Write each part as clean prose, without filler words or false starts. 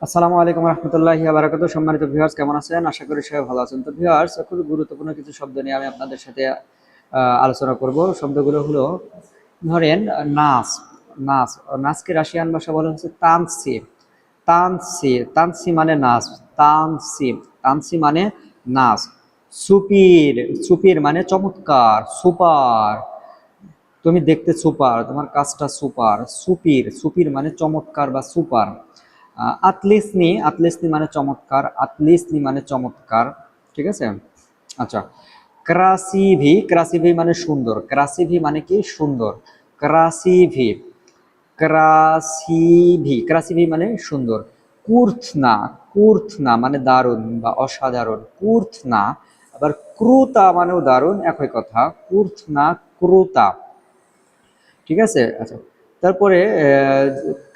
আসসালামু আলাইকুম রহমতুল্লাহি ওয়া বারাকাতুহু। সম্মানিত ভিউয়ার্স, কেমন আছেন? আশা করি সবাই ভালো আছেন। তো ভিউয়ার্স, খুব গুরুত্বপূর্ণ কিছু শব্দ নিয়ে আমি আপনাদের সাথে আলোচনা করব। শব্দগুলো হলো, ধরেন নাচ। নাচ নাচকে রাশিয়ান ভাষা বলা হচ্ছে তানসি। তানসি তানসি মানে নাচ। তানসি তানসি মানে নাচ। সুপির সুপির মানে চমৎকার, সুপার। তুমি দেখতে সুপার, তোমার কাজটা সুপার। সুপির সুপির মানে চমৎকার বা সুপার। আতলিসনি আতলিসনি মানে চমৎকার। আতলিসনি মানে চমৎকার। ঠিক আছে। আচ্ছা, ক্রাসিভি ক্রাসিভি মানে সুন্দর। ক্রাসিভি মানে কি? সুন্দর। ক্রাসিভি ক্রাসিভি ক্রাসিভি মানে সুন্দর। কুর্থনা কুর্থনা মানে দারুণ বা অসাধারণ। কুর্থনা। আবার ক্রুতা মানেও দারুণ, একই কথা। কুর্থনা, ক্রুতা। ঠিক আছে। আচ্ছা, তারপরে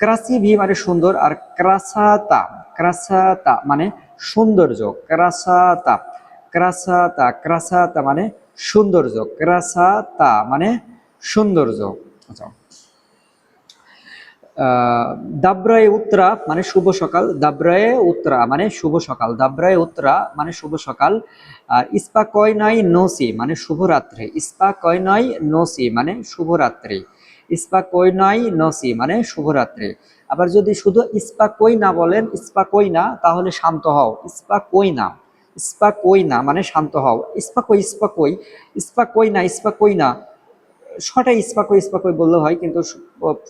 ক্রাসিভি মানে সুন্দর, আর ক্রাসাতা ক্রাসাতা মানে সৌন্দর্য। ক্রাসাতা ক্রাসাতা ক্রাসাতা মানে সৌন্দর্য। ক্রাসাতা মানে সৌন্দর্য। আচ্ছা, দাব্রায়ে উত্তরা মানে শুভ সকাল। দাব্রায়ে উত্তরা মানে শুভ সকাল। দাব্রায়ে উত্তরা মানে শুভ সকাল। আর ইস্পাকয়নাই নোসি মানে শুভরাত্রি। ইস্পাকয়নাই নোসি মানে শুভরাত্রি। ইস্পাকয়নাই নোসি মানে শুভরাত্রি। আবার যদি শুধু ইস্পাকই না বলেন, ইস্পাকই না, তাহলে শান্ত হও। ইস্পাকই না ইস্পাকই না মানে শান্ত হও। ইস্পাকই ইস্পাকই ইস্পাকই না ইস্পাকই না, শর্টে ইস্পাকই ইস্পাকই বললে হয়, কিন্তু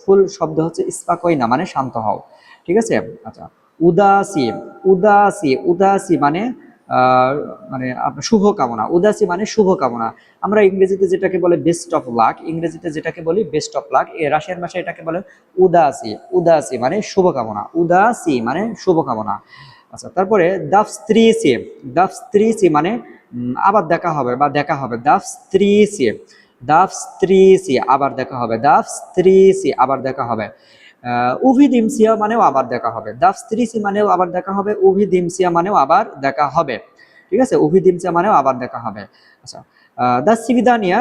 ফুল শব্দ হচ্ছে ইস্পাকই না মানে শান্ত হও। ঠিক আছে। আচ্ছা, উদাসী উদাসী উদাসী মানে মানে আপনার শুভকামনা। উদাসী মানে শুভকামনা। আমরা ইংরেজিতে যেটাকে বলে বেস্ট অফ লাক, ইংরেজিতে যেটাকে বলি বেস্ট অফ লাক, রাশিয়ান ভাষায় এটাকে বলে উদাসী। উদাসী মানে শুভকামনা। উদাসী মানে শুভকামনা। আচ্ছা, তারপরে দাফস্ত্রিসি। দাফস্ত্রিসি মানে আবার দেখা হবে বা দেখা হবে। দাফস্ত্রিসি দাফস্ত্রিসি আবার দেখা হবে। দাফস্ত্রিসি আবার দেখা হবে। উভিদিমসিয়া মানেও আবার দেখা হবে। দাফস্ত্রিসি মানেও আবার দেখা হবে। উভিদিমসিয়া মানেও আবার দেখা হবে। ঠিক আছে। উভিদিমসিয়া মানেও আবার দেখা হবে। আচ্ছা, দাসিবিদানিয়া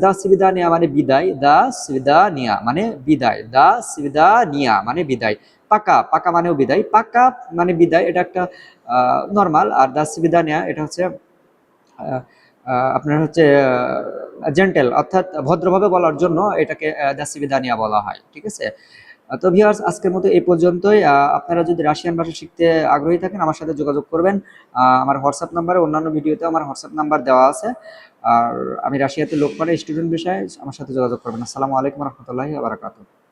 দাসিবিদানিয়া মানে বিদায়। দাসিবিদানিয়া মানে বিদায়। দাসিবিদানিয়া মানে বিদায়। পাকা পাকা মানেও বিদায়। পাকা মানে বিদায়, এটা একটা নর্মাল। আর দাসিবিদানিয়া এটা হচ্ছে আপনার হচ্ছে জেন্টেল, অর্থাৎ ভদ্রভাবে বলার জন্য এটাকে দাসিবিদানিয়া বলা হয়। ঠিক আছে। তো ভিউয়ার্স, আজকের মতো এই পর্যন্তই। আপনারা যদি রাশিয়ান ভাষা শিখতে আগ্রহী থাকেন, আমার সাথে যোগাযোগ করবেন। আমার হোয়াটসঅ্যাপ নাম্বারে, অন্যান্য ভিডিওতে আমার হোয়াটসঅ্যাপ নাম্বার দেওয়া আছে। আর আমি রাশিয়াতে লোক মানে স্টুডেন্ট বিষয়ে আমার সাথে যোগাযোগ করবেন। আসসালামু আলাইকুম রহমতুল্লাহি ওয়া বারাকাতুহু।